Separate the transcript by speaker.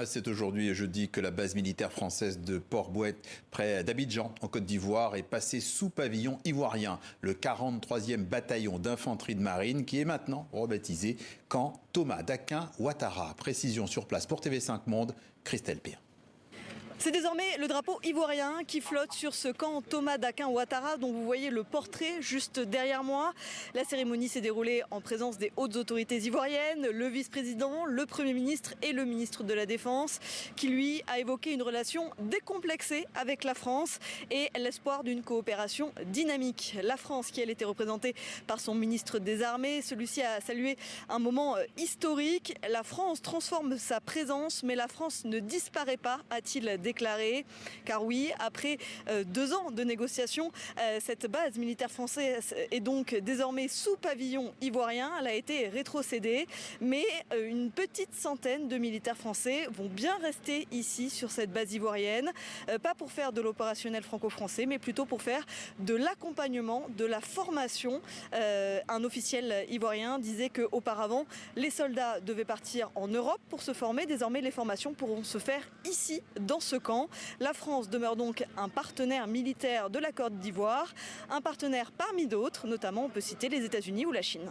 Speaker 1: C'est aujourd'hui jeudi que la base militaire française de Port-Bouët, près d'Abidjan, en Côte d'Ivoire, est passée sous pavillon ivoirien. Le 43e bataillon d'infanterie de marine qui est maintenant rebaptisé camp Thomas Daquin Ouattara. Précision sur place pour TV5 Monde, Christelle Pire.
Speaker 2: C'est désormais le drapeau ivoirien qui flotte sur ce camp Thomas Daquin Ouattara dont vous voyez le portrait juste derrière moi. La cérémonie s'est déroulée en présence des hautes autorités ivoiriennes, le vice-président, le Premier ministre et le ministre de la Défense qui lui a évoqué une relation décomplexée avec la France et l'espoir d'une coopération dynamique. La France qui elle était représentée par son ministre des Armées, celui-ci a salué un moment historique. La France transforme sa présence mais la France ne disparaît pas, a-t-il déclaré. Car oui, après 2 ans de négociations, cette base militaire française est donc désormais sous pavillon ivoirien. Elle a été rétrocédée, mais une petite centaine de militaires français vont bien rester ici sur cette base ivoirienne, pas pour faire de l'opérationnel franco-français, mais plutôt pour faire de l'accompagnement, de la formation. Un officiel ivoirien disait qu'auparavant, les soldats devaient partir en Europe pour se former. Désormais, les formations pourront se faire ici, dans ce camp. La France demeure donc un partenaire militaire de la Côte d'Ivoire, un partenaire parmi d'autres, notamment on peut citer les États-Unis ou la Chine.